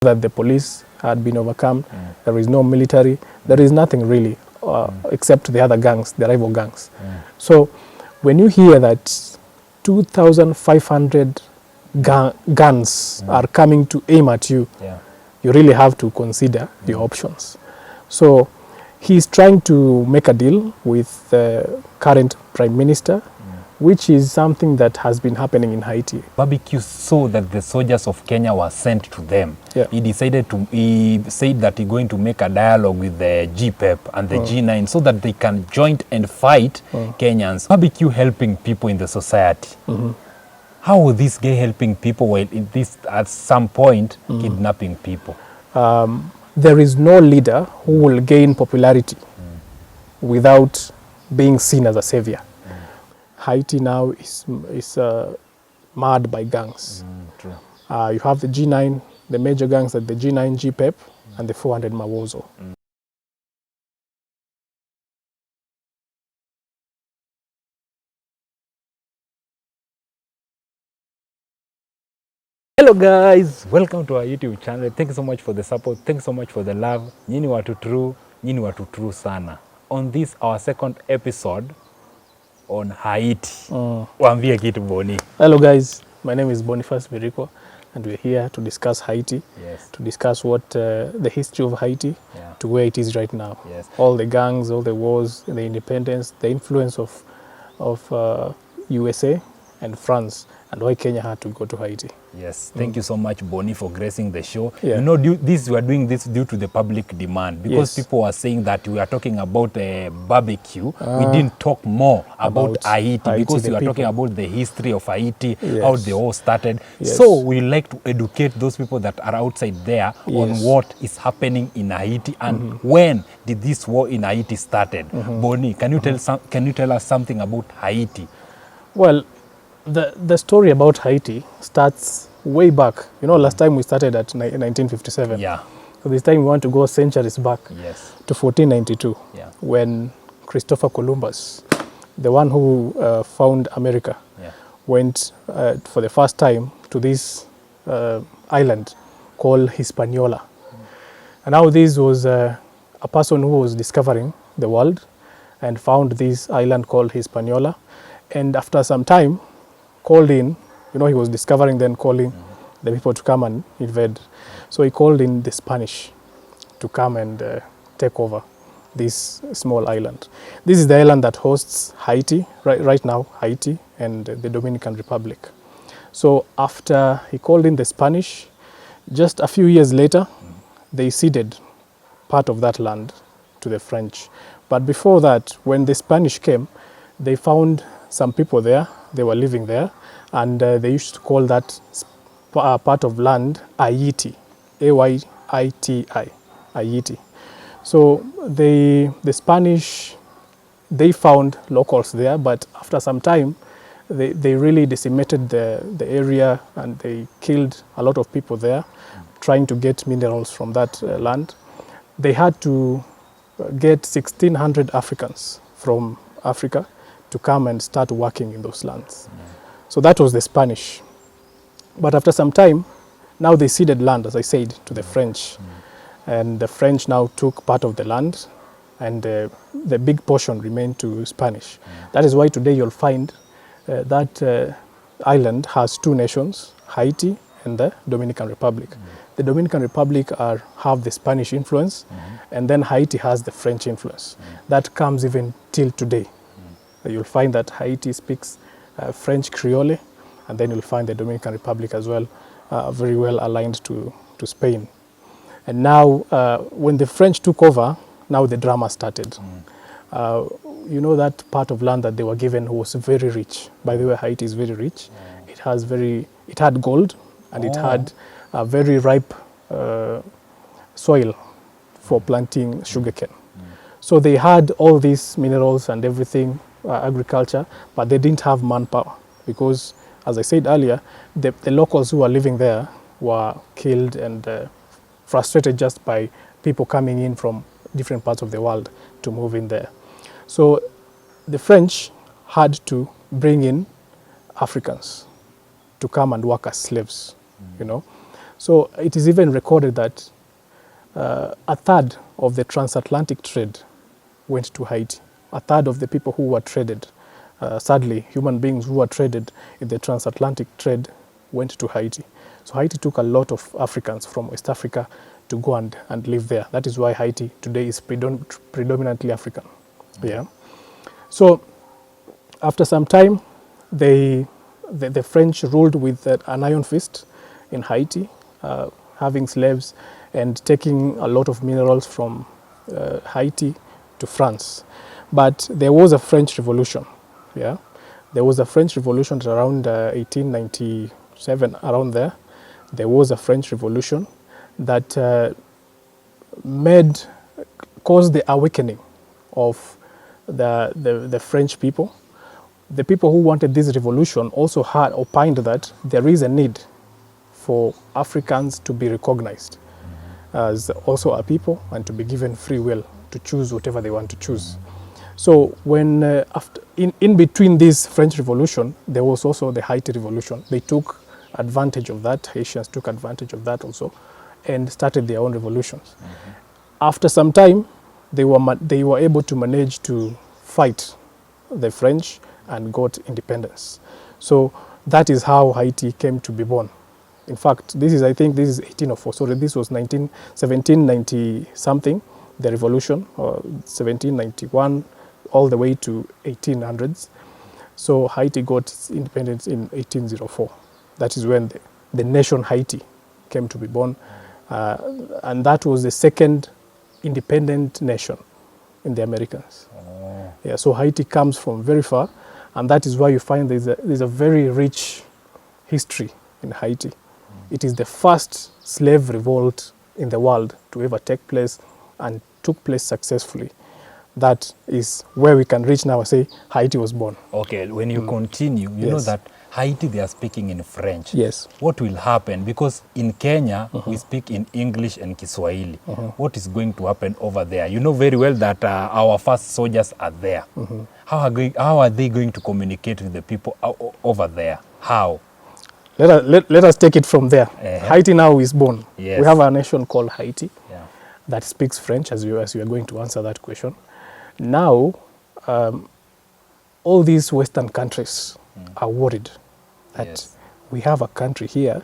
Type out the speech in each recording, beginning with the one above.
that the police had been overcome. There is no military. There is nothing really, except the other gangs, the rival gangs. So when you hear that 2,500 guns are coming to aim at you, you really have to consider the options. So he's trying to make a deal with the current prime minister, which is something that has been happening in Haiti. Barbecue saw that the soldiers of Kenya were sent to them. He said that he's going to make a dialogue with the GPEP and the G9 so that they can join and fight Kenyans. Barbecue helping people in the society. How will this guy helping people while this at some point kidnapping people? There is no leader who will gain popularity without being seen as a savior. Haiti now is marred by gangs. True. You have the G9, the major gangs like the G9, GPEP, and the 400 Mawozo. Hello guys, welcome to our YouTube channel. Thank you so much for the support. Thank you so much for the love. Nyinyi watu true sana. On this our second episode on Haiti. Waambie kitu Boni. Hello guys, my name is Boniface Viriko and we're here to discuss Haiti. To discuss what the history of Haiti to where it is right now. All the gangs, all the wars, the independence, the influence of USA and France, and why Kenya had to go to Haiti. Thank you so much, Boni, for gracing the show. You know, we are doing this due to the public demand because people are saying that we are talking about barbecue. We didn't talk more about Haiti because we are talking about the history of Haiti, how the war started. So we like to educate those people that are outside there on what is happening in Haiti and when did this war in Haiti started. Boni, can you tell us something about Haiti? Well, the story about Haiti starts way back. You know, last time we started at 1957. So this time we want to go centuries back to 1492 when Christopher Columbus, the one who found America, went for the first time to this island called Hispaniola. And now this was a person who was discovering the world and found this island called Hispaniola. And after some time, called in, you know, he was discovering then calling the people to come and invade. So he called in the Spanish to come and take over this small island. This is the island that hosts Haiti, right now, Haiti and the Dominican Republic. So after he called in the Spanish, just a few years later, they ceded part of that land to the French. But before that, when the Spanish came, they found some people there. They were living there, and they used to call that part of land Haiti, A-Y-I-T-I, Haiti. So the Spanish, they found locals there, but after some time, they really decimated the area and they killed a lot of people there, trying to get minerals from that land. They had to get 1,600 Africans from Africa to come and start working in those lands. So that was the Spanish. But after some time, now they ceded land, as I said, to the French. And the French now took part of the land and the big portion remained to Spanish. That is why today you'll find that island has two nations, Haiti and the Dominican Republic. The Dominican Republic have the Spanish influence, and then Haiti has the French influence. That comes even till today. You'll find that Haiti speaks French Creole, and then you'll find the Dominican Republic as well, very well aligned to Spain. And now, when the French took over, now the drama started. You know, that part of land that they were given was very rich. By the way, Haiti is very rich. It had gold, and it had a very ripe soil for planting sugarcane. So they had all these minerals and everything, agriculture, but they didn't have manpower because, as I said earlier, the locals who were living there were killed and frustrated just by people coming in from different parts of the world to move in there. So the French had to bring in Africans to come and work as slaves, you know. So it is even recorded that a third of the transatlantic trade went to Haiti. A third of the people who were traded, sadly, human beings who were traded in the transatlantic trade went to Haiti. So Haiti took a lot of Africans from West Africa to go and live there. That is why Haiti today is predominantly African. Yeah. So after some time, the French ruled with an iron fist in Haiti, having slaves and taking a lot of minerals from Haiti to France. But there was a French Revolution. Yeah, there was a French Revolution around 1897, around there. There was a French Revolution that caused the awakening of the French people. The people who wanted this revolution also had opined that there is a need for Africans to be recognized as also a people and to be given free will to choose whatever they want to choose. So when in between this French Revolution, there was also the Haiti Revolution. They took advantage of that. Haitians took advantage of that also, and started their own revolutions. After some time, they were able to manage to fight the French and got independence. So that is how Haiti came to be born. In fact, I think this is 1804. Sorry, this was 1790 something, the revolution, or 1791, all the way to 1800s. So Haiti got its independence in 1804. That is when the nation Haiti came to be born. And that was the second independent nation in the Americas. Oh. Yeah, so Haiti comes from very far, and that is why you find there's a very rich history in Haiti. It is the first slave revolt in the world to ever take place, and took place successfully. That is where we can reach now and say Haiti was born. Okay, when you continue, you know that Haiti, they are speaking in French. Yes. What will happen? Because in Kenya, we speak in English and Kiswahili. What is going to happen over there? You know very well that our first soldiers are there. How are they going to communicate with the people over there? How? Let us take it from there. Haiti now is born. Yes. We have a nation called Haiti that speaks French, as you are going to answer that question. Now, all these Western countries are worried that we have a country here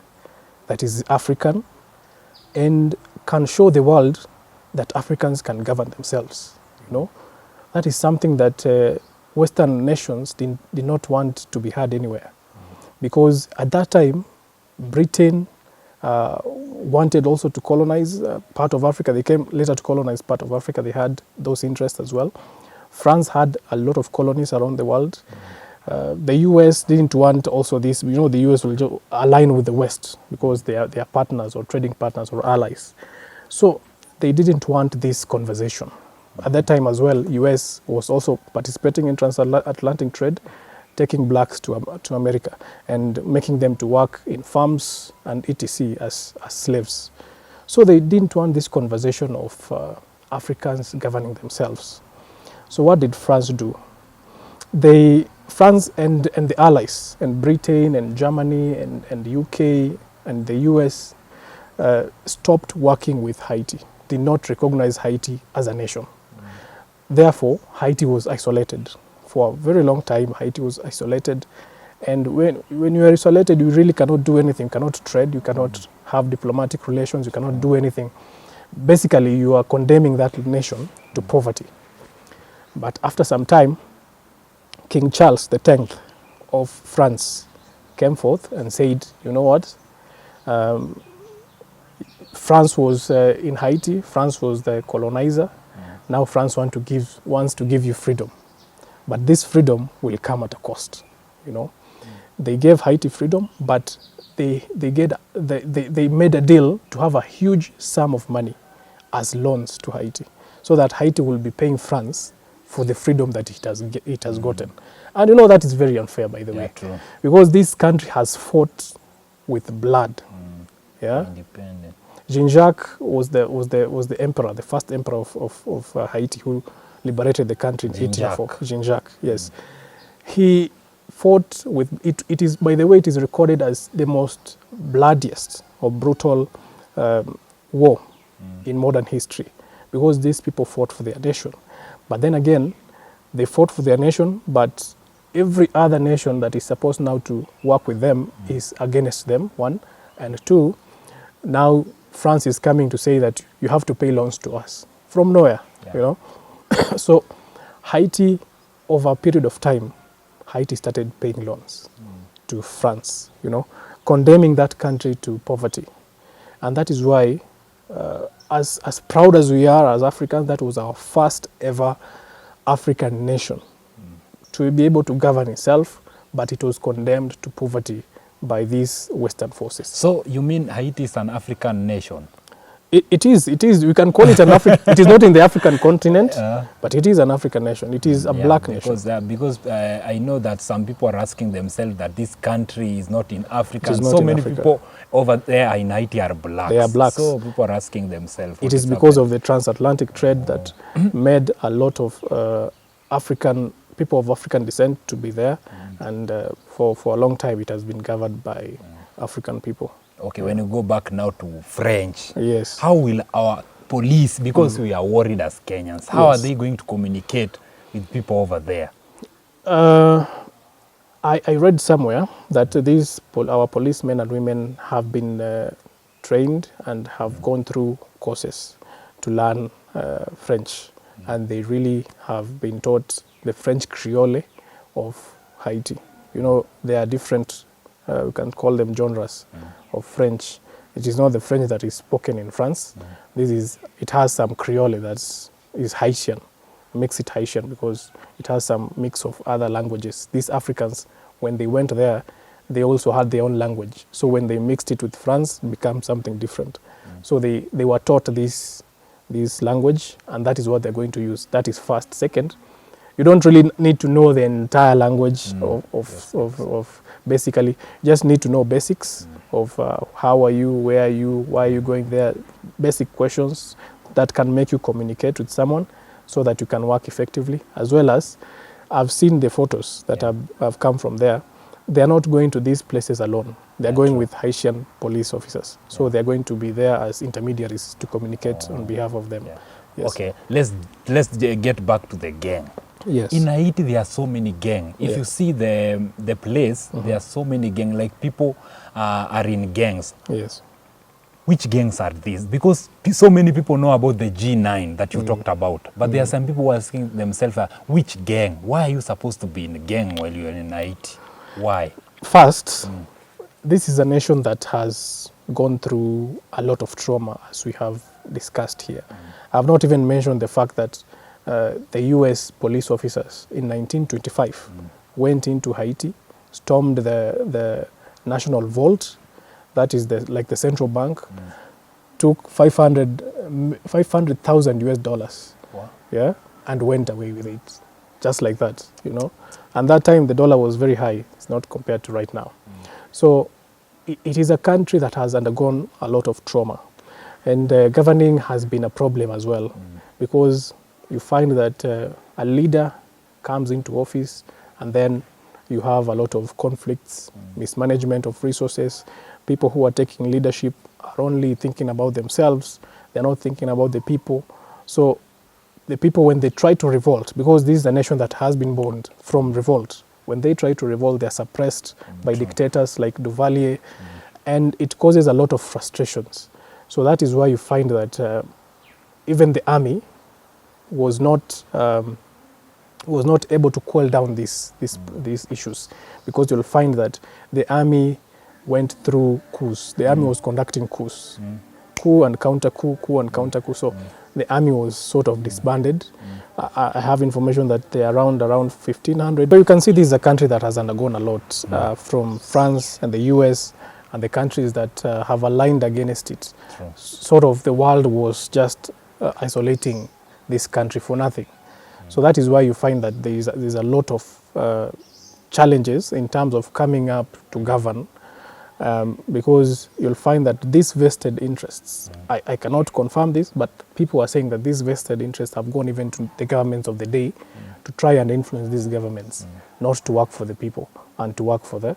that is African and can show the world that Africans can govern themselves. You know, that is something that Western nations did not want to be heard anywhere, because at that time, Britain wanted also to colonize part of Africa. They came later to colonize part of Africa. They had those interests as well. France had a lot of colonies around the world. The US didn't want also this. You know, the US will align with the West because they are partners or trading partners or allies. So they didn't want this conversation. At that time as well, US was also participating in transatlantic trade, taking blacks to America and making them to work in farms and etc. as slaves. So they didn't want this conversation of Africans governing themselves. So what did France do? France and the allies, and Britain and Germany and the UK and the US stopped working with Haiti, did not recognize Haiti as a nation. Therefore, Haiti was isolated. For a very long time, Haiti was isolated. And when you are isolated, you really cannot do anything. You cannot trade, you cannot have diplomatic relations, you cannot do anything. Basically, you are condemning that nation to poverty. But after some time, King Charles X of France came forth and said, you know what? France was in Haiti, France was the colonizer. Now France wants to give you freedom. But this freedom will come at a cost, you know. They gave Haiti freedom, but they made a deal to have a huge sum of money as loans to Haiti, so that Haiti will be paying France for the freedom that it has gotten. And you know that is very unfair, by the way, true. Because this country has fought with blood. Independent. Jean-Jacques was the emperor, the first emperor of Haiti, who liberated the country in 1804. Jean-Jacques, yes. He fought with it. It is, by the way, it is recorded as the most bloodiest or brutal war in modern history, because these people fought for their nation. But then again, they fought for their nation, but every other nation that is supposed now to work with them is against them, one. And two, now France is coming to say that you have to pay loans to us from nowhere, you know. So Haiti, over a period of time, Haiti started paying loans to France, you know, condemning that country to poverty. And that is why, as proud as we are as Africans, that was our first ever African nation to be able to govern itself, but it was condemned to poverty by these Western forces. So you mean Haiti is an African nation? It is. We can call it an African. It is not in the African continent, but it is an African nation. It is a black nation. Because I know that some people are asking themselves that this country is not in Africa. It is not so in many Africa. People over there in Haiti are blacks. They are blacks. So people are asking themselves. It is because of the transatlantic trade that made a lot of African people of African descent to be there, and for a long time it has been governed by African people. Okay, when you go back now to French, yes, how will our police, because we are worried as Kenyans, how are they going to communicate with people over there? I read somewhere that our policemen and women have been trained and have gone through courses to learn French, and they really have been taught the French Creole of Haiti. You know, there are different, we can call them genres of French. It is not the French that is spoken in France. It has some Creole that is Haitian, makes it Haitian because it has some mix of other languages. These Africans, when they went there, they also had their own language. So when they mixed it with France, it became something different. So they were taught this language, and that is what they're going to use. That is first. Second, you don't really need to know the entire language of basically, just need to know basics of how are you, where are you, why are you going there, basic questions that can make you communicate with someone so that you can work effectively, as well as I've seen the photos that have come from there. They're not going to these places alone. They're going with Haitian police officers. So they're going to be there as intermediaries to communicate on behalf of them. Yes. Okay, let's get back to the gang. Yes. In Haiti, there are so many gangs. If you see the place, there are so many gangs. Like people are in gangs. Yes. Which gangs are these? Because so many people know about the G9 that you talked about. But there are some people who are asking themselves, which gang? Why are you supposed to be in a gang while you're in Haiti? Why? First, this is a nation that has gone through a lot of trauma, as we have discussed here. I've not even mentioned the fact that the US police officers in 1925 went into Haiti, stormed the national vault, that is like the central bank, took 500,000 US dollars, yeah, and went away with it, just like that, you know. And that time the dollar was very high. It's not compared to right now. So it is a country that has undergone a lot of trauma, and governing has been a problem as well, because you find that a leader comes into office and then you have a lot of conflicts, mismanagement of resources. People who are taking leadership are only thinking about themselves. They're not thinking about the people. So the people, when they try to revolt, because this is a nation that has been born from revolt, when they try to revolt, they're suppressed by dictators like Duvalier, and it causes a lot of frustrations. So that is why you find that even the army was not able to quell down these issues, because you'll find that the army went through coups. The army was conducting coups, coup and counter coup, coup and counter coup. So the army was sort of disbanded. I have information that they're around 1,500. But you can see this is a country that has undergone a lot from France and the US and the countries that have aligned against it. Sort of the world was just isolating this country for nothing. So that is why you find that there's a lot of challenges in terms of coming up to govern, because you'll find that these vested interests, I cannot confirm this, but people are saying that these vested interests have gone even to the governments of the day to try and influence these governments, not to work for the people and to work for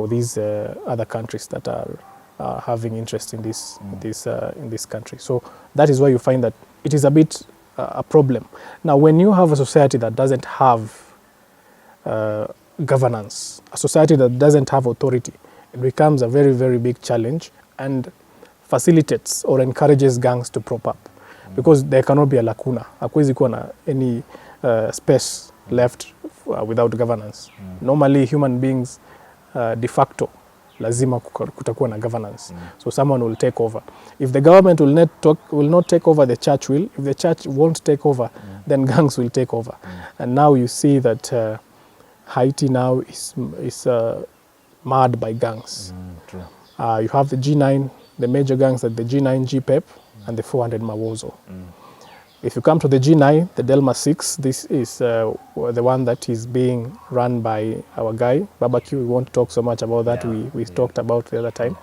these other countries that are having interest in this country. So that is why you find that it is a bit a problem. Now, when you have a society that doesn't have governance, a society that doesn't have authority, it becomes a very, very big challenge and facilitates or encourages gangs to prop up, because there cannot be a lacuna. Hakuwezi kuwa na any space left without governance. Normally, human beings de facto lazima kutakuwa na governance. So someone will take over. If the government will not take over, the church will. If the church won't take over, then gangs will take over. And now you see that Haiti now is marred by gangs. True. You have the G9, the major gangs like the G9, GPEP, and the 400 Mawozo. If you come to the G9, the Delma 6, this is the one that is being run by our guy, Barbecue. We won't talk so much about that. We talked about the other time.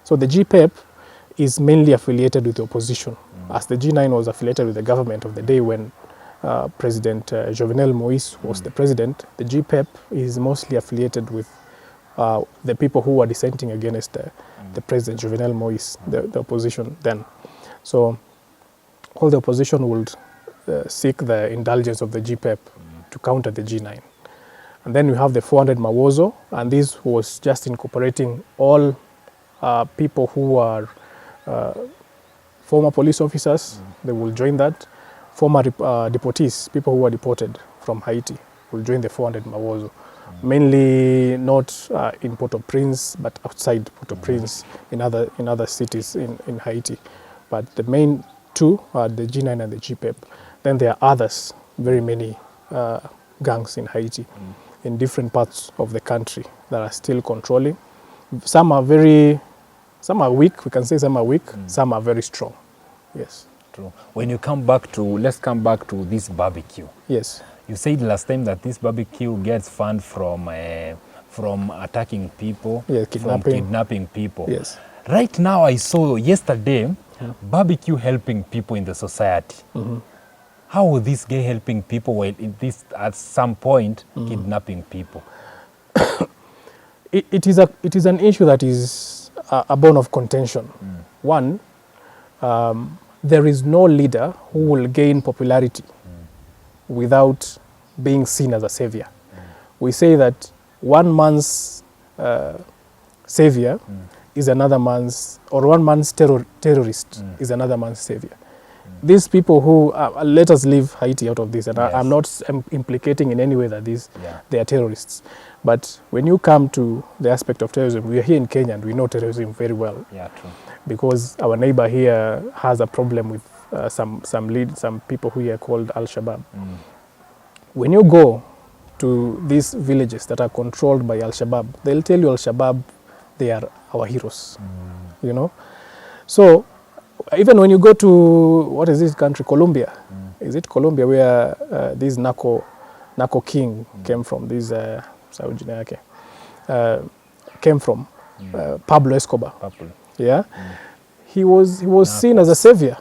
So the GPEP is mainly affiliated with the opposition, as the G9 was affiliated with the government of the day when President Jovenel Moïse was the president. The GPEP is mostly affiliated with the people who were dissenting against the President Jovenel Moïse, the opposition then. So all the opposition would seek the indulgence of the GPEP to counter the G9. And then we have the 400 Mawozo, and this was just incorporating all people who are former police officers. They will join that. Former deportees, people who were deported from Haiti, will join the 400 Mawozo. Mainly not in Port-au-Prince, but outside Port-au-Prince, in other cities in Haiti. But the main two are the G9 and the GPEP. Then there are others, very many gangs in Haiti, in different parts of the country that are still controlling. Some are weak, we can say some are weak, some are very strong. Yes. True. When you come back to, let's come back to this barbecue. Yes. You said last time that this barbecue gets fund from attacking people, from kidnapping people. Yes. Right now, I saw yesterday, barbecue helping people in the society. How will this guy helping people while at some point kidnapping people? It is an issue that is a bone of contention. One, there is no leader who will gain popularity without being seen as a savior. We say that one man's savior is another man's, or one man's terrorist is another man's savior. These people who, let us leave Haiti out of this, and I'm not implicating in any way that they are terrorists. But when you come to the aspect of terrorism, we are here in Kenya and we know terrorism very well. Yeah, true. Because our neighbor here has a problem with some people who are called Al-Shabaab. When you go to these villages that are controlled by Al-Shabaab, they'll tell you Al-Shabaab, they are our heroes, you know. So even when you go to, what is this country, Colombia? Is it Colombia where this narco king came from, this came from, Pablo Escobar. Yeah, he was seen as a savior.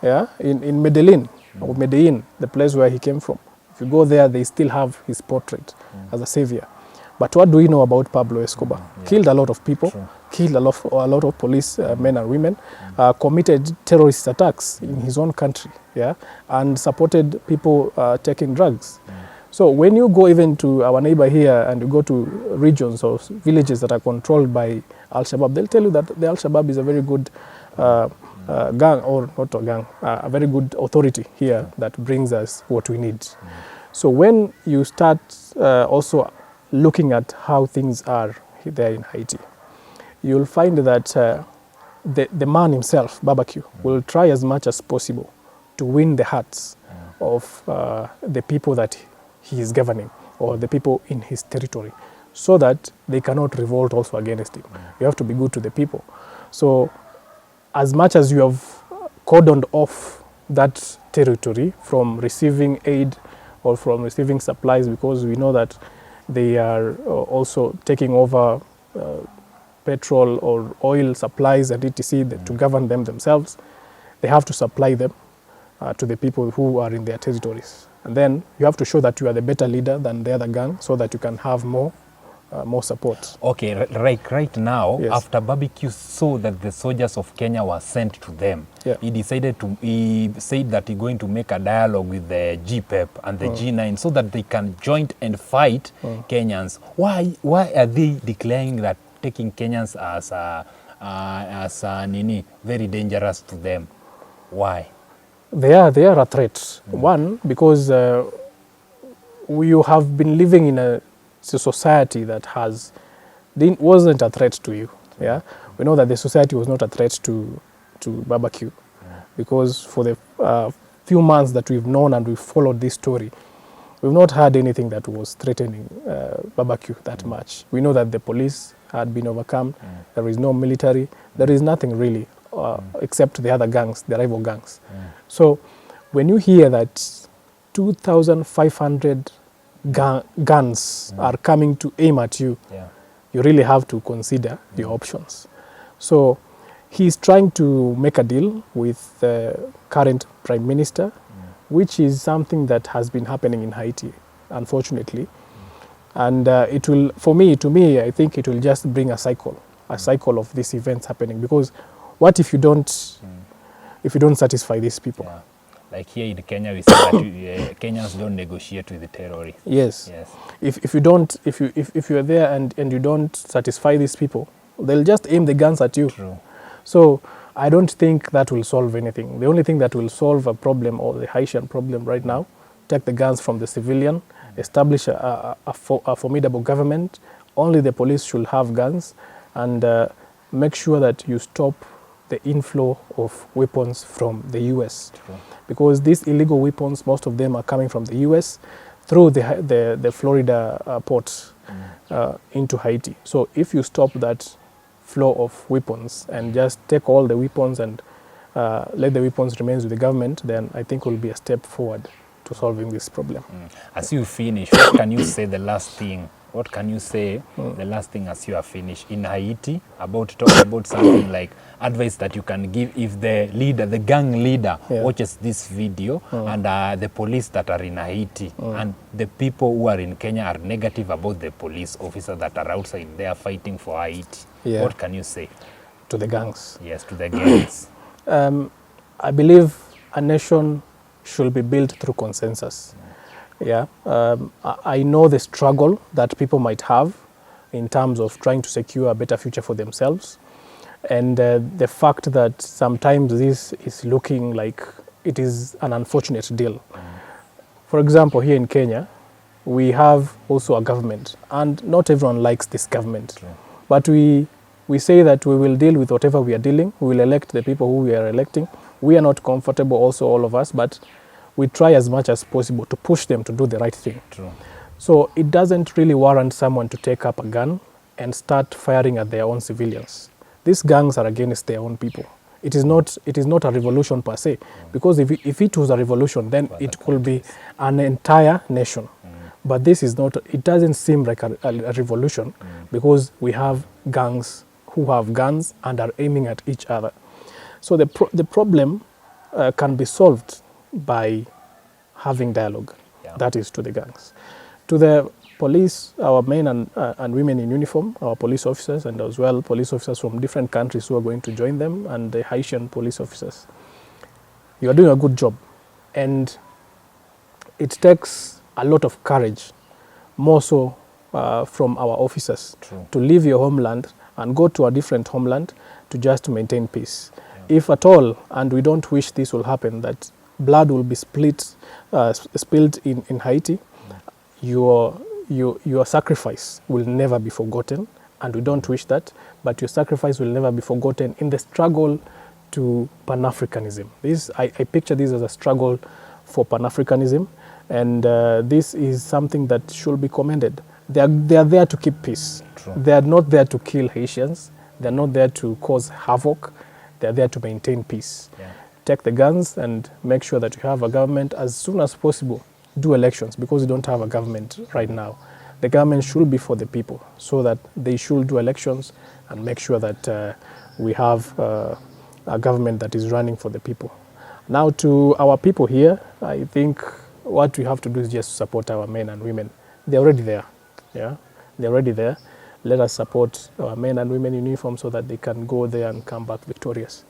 Yeah, in Medellin, or Medellin, the place where he came from. If you go there, they still have his portrait as a savior. But what do we know about Pablo Escobar? Killed a lot of people, killed a lot of police men and women, committed terrorist attacks in his own country, and supported people taking drugs. So when you go even to our neighbor here and you go to regions or villages that are controlled by Al-Shabaab, they'll tell you that the Al-Shabaab is a very good gang, or not a gang, a very good authority here that brings us what we need. So when you start also looking at how things are there in Haiti, you'll find that the man himself, Barbecue, will try as much as possible to win the hearts of the people that he is governing, or the people in his territory, so that they cannot revolt also against him. You have to be good to the people. So as much as you have cordoned off that territory from receiving aid or from receiving supplies, because we know that they are also taking over petrol or oil supplies and etc. to govern them themselves, they have to supply them to the people who are in their territories. And then you have to show that you are the better leader than the other gang, so that you can have more more support. Okay, right now, Yes. after Barbecue saw that the soldiers of Kenya were sent to them, Yeah. he said that he's going to make a dialogue with the GPEP and the G9 so that they can join and fight Kenyans. Why are they declaring that taking Kenyans as very dangerous to them? Why? They are a threat. One, because you have been living in a society that wasn't a threat to you. Yeah, we know that the society was not a threat to Barbecue, because for the few months that we've known and we've followed this story, we've not had anything that was threatening Barbecue that much. We know that the police had been overcome. There is no military. There is nothing really, except the other gangs, the rival gangs. So when you hear that 2,500 guns are coming to aim at you, you really have to consider the options. So he's trying to make a deal with the current prime minister, which is something that has been happening in Haiti, unfortunately. And it will, to me, I think it will just bring a cycle of these events happening. Because what if you don't satisfy these people? Yeah. Like here in Kenya, we say that Kenyans don't negotiate with the terrorists. Yes. If you are there and you don't satisfy these people, they'll just aim the guns at you. True. So I don't think that will solve anything. The only thing that will solve a problem, or the Haitian problem right now, take the guns from the civilian, establish a formidable government. Only the police should have guns, and make sure that you stop the inflow of weapons from the US. True. Because these illegal weapons, most of them are coming from the US through the Florida port into Haiti. So if you stop that flow of weapons and just take all the weapons and let the weapons remain with the government, then I think will be a step forward to solving this problem. As you finish, what can you say the last thing? What can you say the last thing as you are finished in Haiti talk about something like advice that you can give if the gang leader watches this video and the police that are in Haiti and the people who are in Kenya are negative about the police officers that are outside there fighting for Haiti? Yeah. What can you say? To the gangs? Yes, to the gangs. I believe a nation should be built through consensus. Yeah, I know the struggle that people might have in terms of trying to secure a better future for themselves, and the fact that sometimes this is looking like it is an unfortunate deal. For example, here in Kenya, we have also a government, and not everyone likes this government. True. But we say that we will deal with whatever we are dealing. We will elect the people who we are electing. We are not comfortable, also all of us, but we try as much as possible to push them to do the right thing. True. So it doesn't really warrant someone to take up a gun and start firing at their own civilians. These gangs are against their own people. It is not a revolution per se, because if it was a revolution, then it could be an entire nation. But this is not, it doesn't seem like a revolution, because we have gangs who have guns and are aiming at each other. So the problem can be solved by having dialogue. That is to the gangs. To the police, our men and women in uniform, our police officers, and as well police officers from different countries who are going to join them, and the Haitian police officers. You are doing a good job, and it takes a lot of courage, more so from our officers. True. To leave your homeland and go to a different homeland to just maintain peace. If at all, and we don't wish this will happen, that blood will be spilled in Haiti, your sacrifice will never be forgotten, and we don't wish that, but your sacrifice will never be forgotten in the struggle to Pan-Africanism. I picture this as a struggle for Pan-Africanism, and this is something that should be commended. They are there to keep peace. True. They are not there to kill Haitians. They are not there to cause havoc. They are there to maintain peace. Yeah. Take the guns and make sure that you have a government as soon as possible. Do elections, because you don't have a government right now. The government should be for the people, so that they should do elections and make sure that we have a government that is running for the people. Now, to our people here, I think what we have to do is just support our men and women. They're already there. Yeah, They're already there. Let us support our men and women in uniform so that they can go there and come back victorious.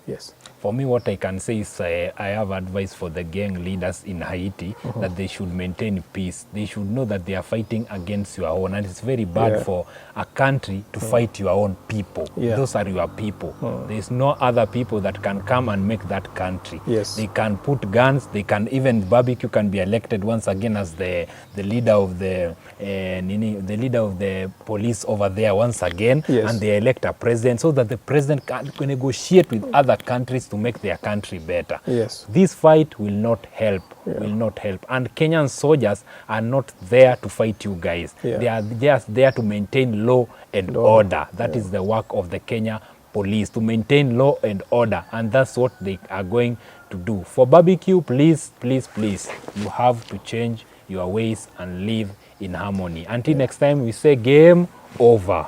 Yes. For me, what I can say is I have advice for the gang leaders in Haiti that they should maintain peace. They should know that they are fighting against your own, and it's very bad for a country to fight your own people. Those are your people. There's no other people that can come and make that country. Yes. They can put guns. They can even barbecue can be elected once again as the leader of the leader of the police over there once again, and they elect a president so that the president can negotiate with other countries to make their country better. Yes. This fight will not help. Will not help. And Kenyan soldiers are not there to fight you guys. They are just there to maintain law and order. That is the work of the Kenya police, to maintain law and order, and that's what they are going to do. For barbecue, please, please, please, you have to change your ways and live in harmony. Until next time, we say game over.